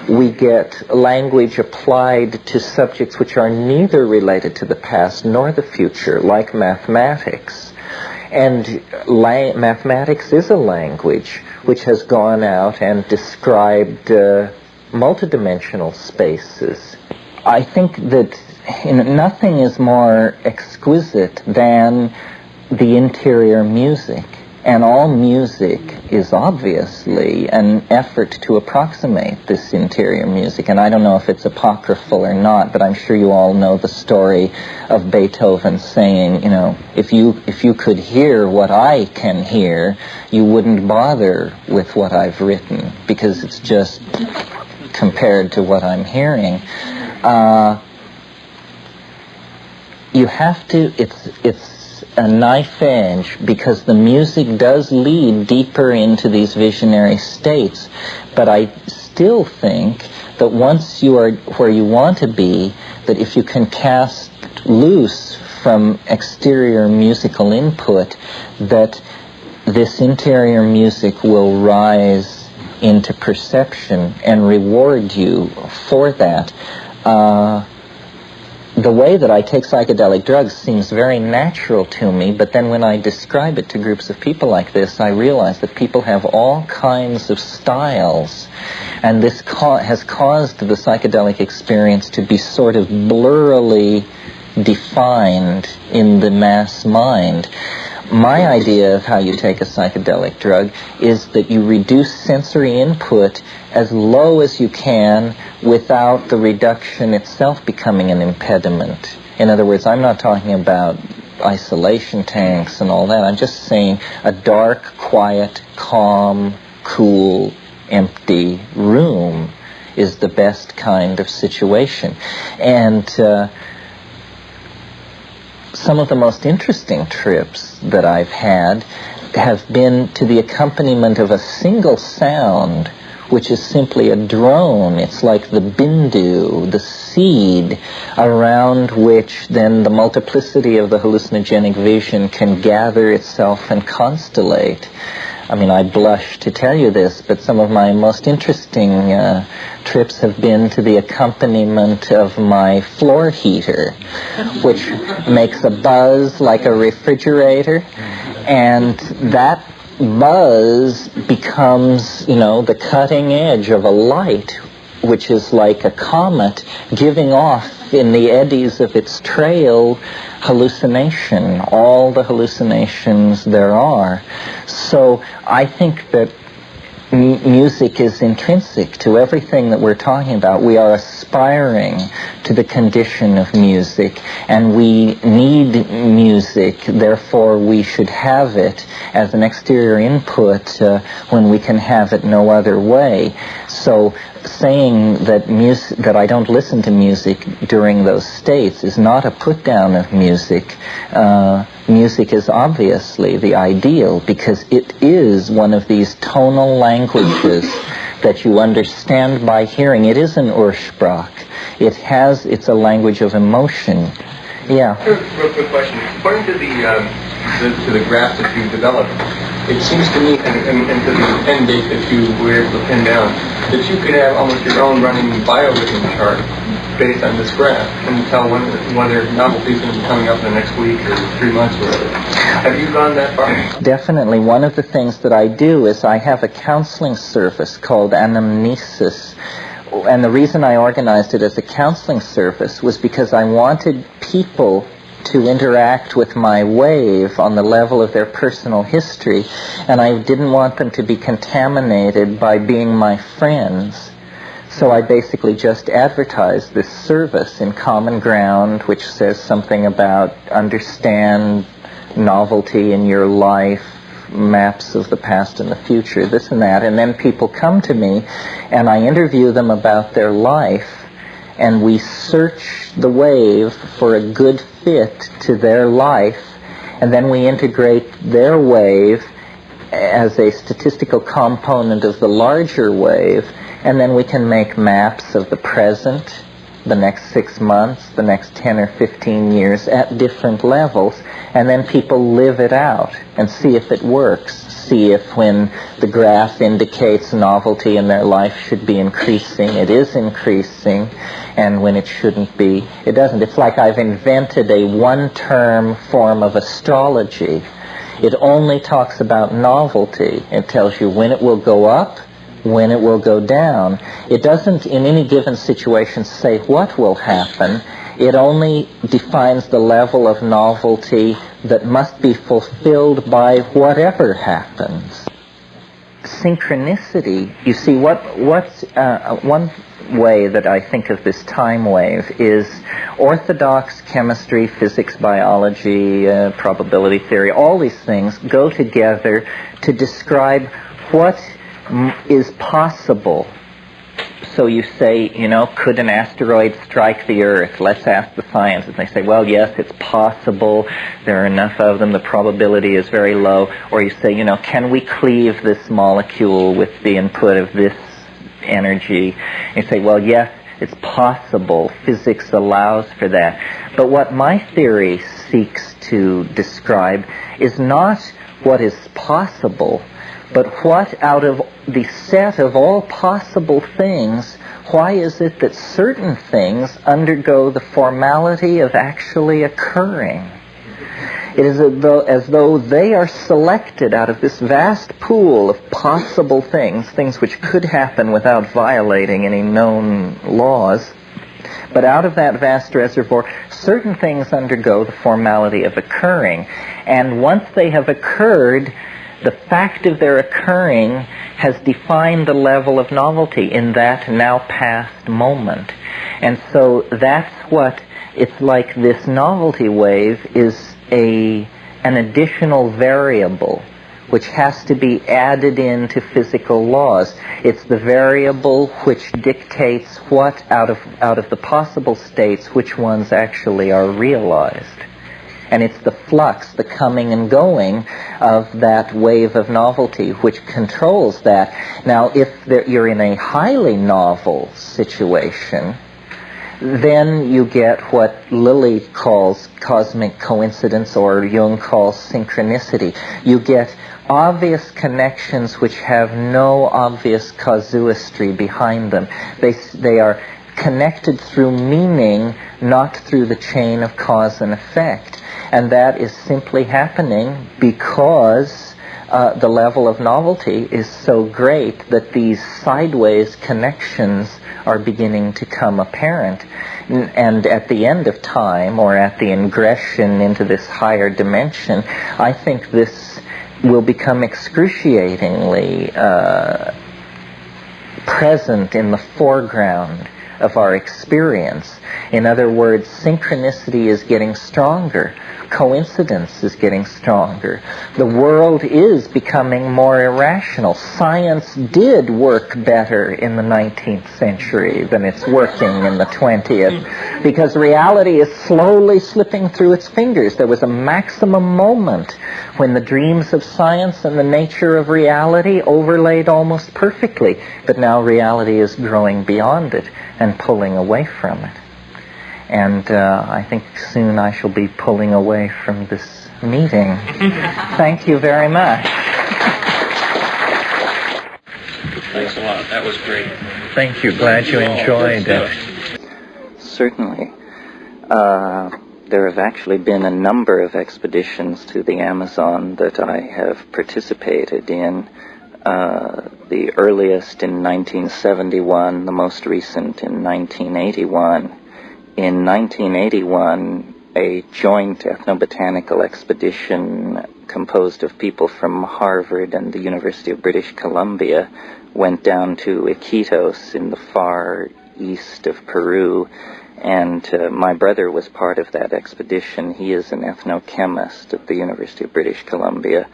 we get language applied to subjects which are neither related to the past nor the future, like mathematics. And mathematics is a language which has gone out and described multidimensional spaces. I think that nothing is more exquisite than the interior music. And all music is obviously an effort to approximate this interior music. And I don't know if it's apocryphal or not, but I'm sure you all know the story of Beethoven saying, you know, if you could hear what I can hear, you wouldn't bother with what I've written, because it's just compared to what I'm hearing. You have to, it's a knife edge, because the music does lead deeper into these visionary states. But I still think that once you are where you want to be, that if you can cast loose from exterior musical input, that this interior music will rise into perception and reward you for that. The way that I take psychedelic drugs seems very natural to me, but then when I describe it to groups of people like this, I realize that people have all kinds of styles, and this has caused the psychedelic experience to be sort of blurrily defined in the mass mind. My idea of how you take a psychedelic drug is that you reduce sensory input as low as you can without the reduction itself becoming an impediment. In other words, I'm not talking about isolation tanks and all that. I'm just saying a dark, quiet, calm, cool, empty room is the best kind of situation. And some of the most interesting trips that I've had have been to the accompaniment of a single sound, which is simply a drone. It's like the bindu, the seed, around which then the multiplicity of the hallucinogenic vision can gather itself and constellate. I mean, I blush to tell you this, but some of my most interesting trips have been to the accompaniment of my floor heater, which makes a buzz like a refrigerator, and that buzz becomes, you know, the cutting edge of a light, which is like a comet giving off in the eddies of its trail hallucination, all the hallucinations there are. So I think that music is intrinsic to everything that we're talking about. We are aspiring to the condition of music, and we need music, therefore we should have it as an exterior input when we can have it no other way. So saying that that I don't listen to music during those states is not a put down of music. Music is obviously the ideal, because it is one of these tonal languages that you understand by hearing. It is an Ursprach. It's a language of emotion. Yeah. Real quick question. According to the graph that you developed, it seems to me, and to the end date that you were able to pin down, that you could have almost your own running biorhythm chart based on this graph and tell whether novelties are coming up in the next week or 3 months or whatever. Have you gone that far? Definitely. One of the things that I do is I have a counseling service called Anamnesis. And the reason I organized it as a counseling service was because I wanted people to interact with my wave on the level of their personal history, and I didn't want them to be contaminated by being my friends. So I basically just advertised this service in Common Ground, which says something about understand novelty in your life, maps of the past and the future, this and that, and then people come to me and I interview them about their life, and we search the wave for a good fit to their life, and then we integrate their wave as a statistical component of the larger wave, and then we can make maps of the present, the next 6 months, the next 10 or 15 years at different levels, and then people live it out and see if it works, see if when the graph indicates novelty in their life should be increasing, it is increasing, and when it shouldn't be, it doesn't. It's like I've invented a one-term form of astrology. It only talks about novelty. It tells you when it will go up, when it will go down. It doesn't in any given situation say what will happen. It only defines the level of novelty that must be fulfilled by whatever happens. Synchronicity, you see, one way that I think of this time wave is orthodox chemistry, physics, biology, probability theory, all these things go together to describe what is possible. So you say, could an asteroid strike the Earth? Let's ask the scientists. And they say, well, yes, it's possible. There are enough of them. The probability is very low. Or you say, can we cleave this molecule with the input of this energy? And you say, well, yes, it's possible. Physics allows for that. But what my theory seeks to describe is not what is possible, but what out of the set of all possible things, why is it that certain things undergo the formality of actually occurring? It is as though they are selected out of this vast pool of possible things which could happen without violating any known laws. But out of that vast reservoir, certain things undergo the formality of occurring. And once they have occurred, the fact of their occurring has defined the level of novelty in that now past moment. And so that's what it's like. This novelty wave is an additional variable which has to be added into physical laws. It's the variable which dictates what out of the possible states, which ones actually are realized. And it's the flux, the coming and going of that wave of novelty which controls that. Now, if you're in a highly novel situation, then you get what Lilly calls cosmic coincidence, or Jung calls synchronicity. You get obvious connections which have no obvious casuistry behind them. They are connected through meaning, not through the chain of cause and effect. And that is simply happening because the level of novelty is so great that these sideways connections are beginning to come apparent. And at the end of time, or at the ingression into this higher dimension, I think this will become excruciatingly present in the foreground of our experience. In other words, synchronicity is getting stronger. Coincidence is getting stronger. The world is becoming more irrational. Science did work better in the 19th century than it's working in the 20th, because reality is slowly slipping through its fingers. There was a maximum moment when the dreams of science and the nature of reality overlaid almost perfectly, but now reality is growing beyond it and pulling away from it. And I think soon I shall be pulling away from this meeting. Thank you very much. Thanks a lot. That was great. Thank you. Glad you enjoyed it. Certainly. There have actually been a number of expeditions to the Amazon that I have participated in. The earliest in 1971, the most recent in 1981. In 1981, a joint ethnobotanical expedition composed of people from Harvard and the University of British Columbia went down to Iquitos in the far east of Peru, and my brother was part of that expedition. He is an ethnochemist at the University of British Columbia.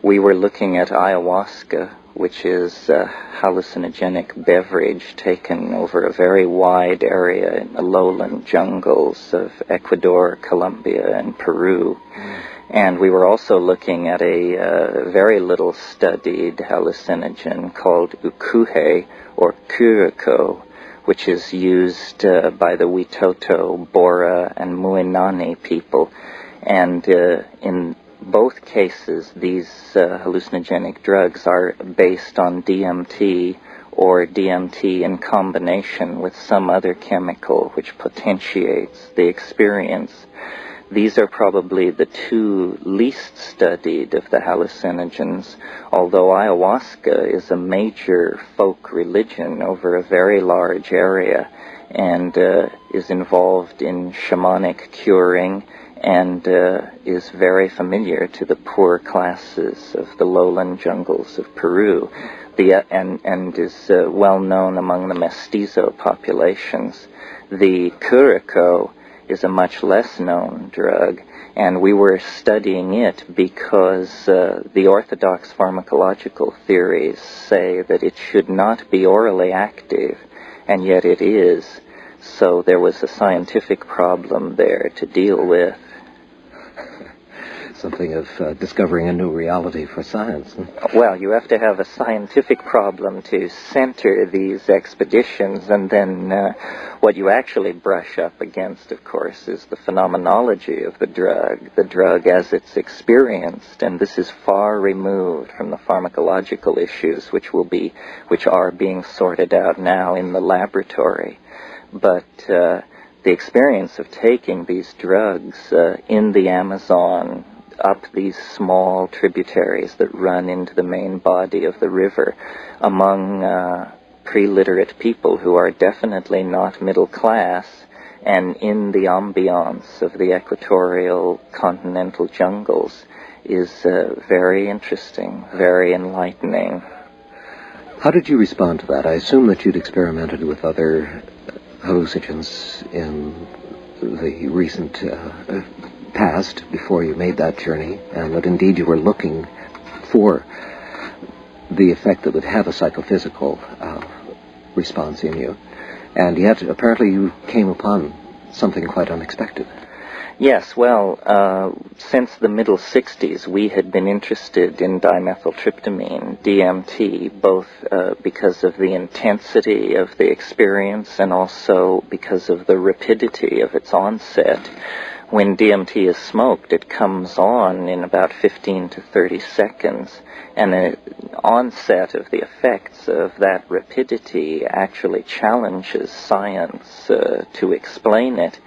We were looking at ayahuasca, which is a hallucinogenic beverage taken over a very wide area in the lowland jungles of Ecuador, Colombia, and Peru. And we were also looking at a very little studied hallucinogen called ukuhe, or curacao, which is used by the Witoto, Bora, and Muinani people. And in both cases, these hallucinogenic drugs are based on DMT or DMT in combination with some other chemical which potentiates the experience. These are probably the two least studied of the hallucinogens, although ayahuasca is a major folk religion over a very large area and is involved in shamanic curing and is very familiar to the poor classes of the lowland jungles of Peru, and is well known among the mestizo populations. The curacoa is a much less known drug, and we were studying it because the orthodox pharmacological theories say that it should not be orally active, and yet it is. So there was a scientific problem there to deal with. Something of discovering a new reality for science. Well, you have to have a scientific problem to center these expeditions, and then what you actually brush up against, of course, is the phenomenology of the drug as it's experienced, and this is far removed from the pharmacological issues which are being sorted out now in the laboratory. But the experience of taking these drugs in the Amazon, up these small tributaries that run into the main body of the river among pre-literate people who are definitely not middle class, and in the ambiance of the equatorial continental jungles, is very interesting, very enlightening. How did you respond to that? I assume that you'd experimented with other hallucinogens in the recent past before you made that journey, and that indeed you were looking for the effect that would have a psychophysical response in you. And yet, apparently, you came upon something quite unexpected. Yes, well, since the middle 60s, we had been interested in dimethyltryptamine, DMT, both because of the intensity of the experience and also because of the rapidity of its onset. When DMT is smoked, it comes on in about 15 to 30 seconds, and the onset of the effects of that rapidity actually challenges science to explain it.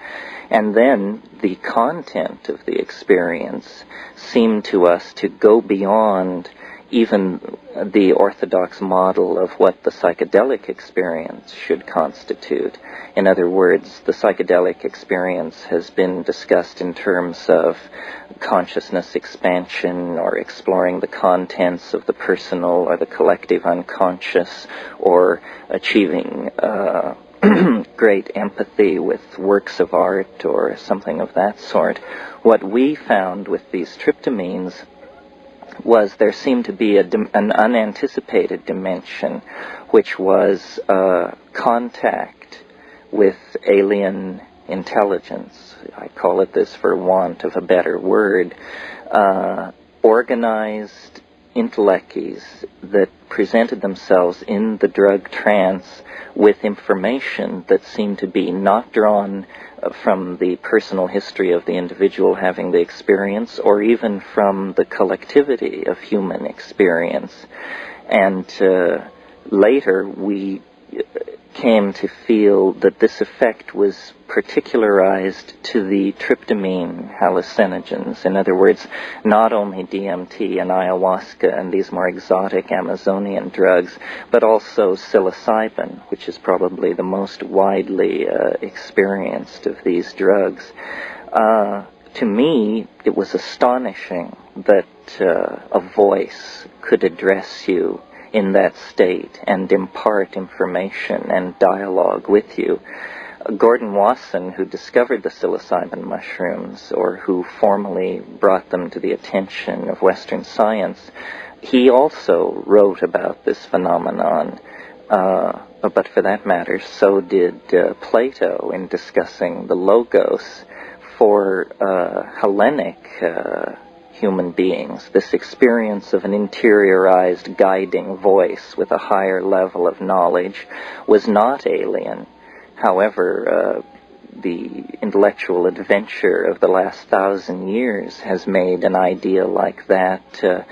And then the content of the experience seemed to us to go beyond even the orthodox model of what the psychedelic experience should constitute. In other words, the psychedelic experience has been discussed in terms of consciousness expansion or exploring the contents of the personal or the collective unconscious, or achieving great empathy with works of art or something of that sort. What we found with these tryptamines was there seemed to be an unanticipated dimension, which was contact with alien intelligence. I call it this for want of a better word. Organized intellects that presented themselves in the drug trance with information that seemed to be not drawn from the personal history of the individual having the experience, or even from the collectivity of human experience. And later we came to feel that this effect was particularized to the tryptamine hallucinogens. In other words, not only DMT and ayahuasca and these more exotic Amazonian drugs, but also psilocybin, which is probably the most widely experienced of these drugs. To me, it was astonishing that a voice could address you in that state and impart information and dialogue with you. Gordon Wasson, who discovered the psilocybin mushrooms, or who formally brought them to the attention of Western science, he also wrote about this phenomenon. But for that matter, so did Plato in discussing the logos for Hellenic human beings. This experience of an interiorized guiding voice with a higher level of knowledge was not alien. However, the intellectual adventure of the last 1,000 years has made an idea like that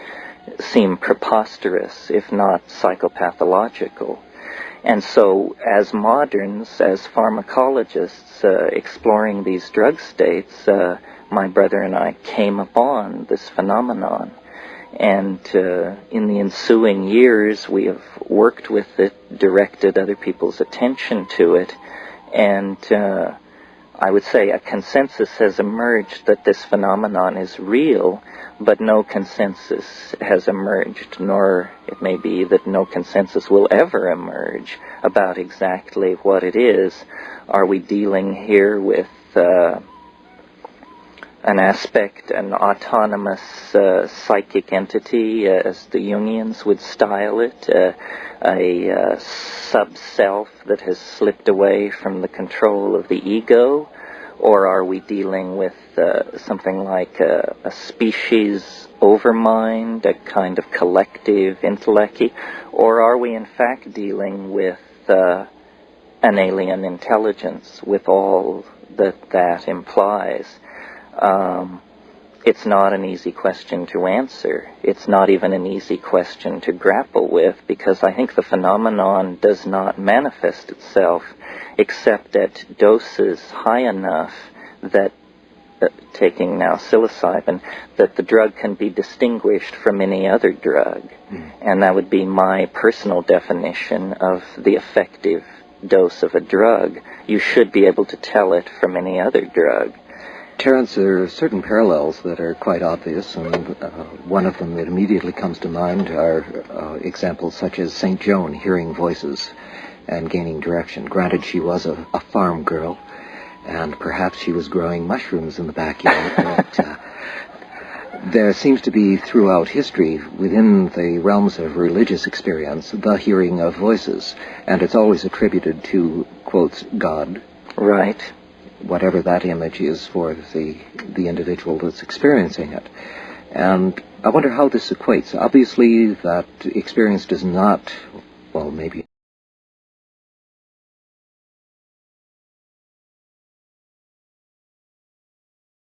seem preposterous, if not psychopathological. And so, as moderns, as pharmacologists exploring these drug states, my brother and I came upon this phenomenon. And in the ensuing years, we have worked with it, directed other people's attention to it, and I would say a consensus has emerged that this phenomenon is real, but no consensus has emerged, nor it may be that no consensus will ever emerge about exactly what it is. Are we dealing here with an aspect, an autonomous psychic entity, as the Jungians would style it, a sub-self that has slipped away from the control of the ego? Or are we dealing with something like a species overmind, a kind of collective intellect? Or are we in fact dealing with an alien intelligence, with all that implies? It's not an easy question to answer. It's not even an easy question to grapple with, because I think the phenomenon does not manifest itself except at doses high enough that, taking now psilocybin, that the drug can be distinguished from any other drug. And that would be my personal definition of the effective dose of a drug. You should be able to tell it from any other drug. Terence, there are certain parallels that are quite obvious, and one of them that immediately comes to mind are examples such as St. Joan hearing voices and gaining direction. Granted, she was a farm girl, and perhaps she was growing mushrooms in the backyard, but there seems to be throughout history, within the realms of religious experience, the hearing of voices, and it's always attributed to, quotes, God. Right. Whatever that image is for the individual that's experiencing it. And I wonder how this equates. Obviously, that experience does not, well, maybe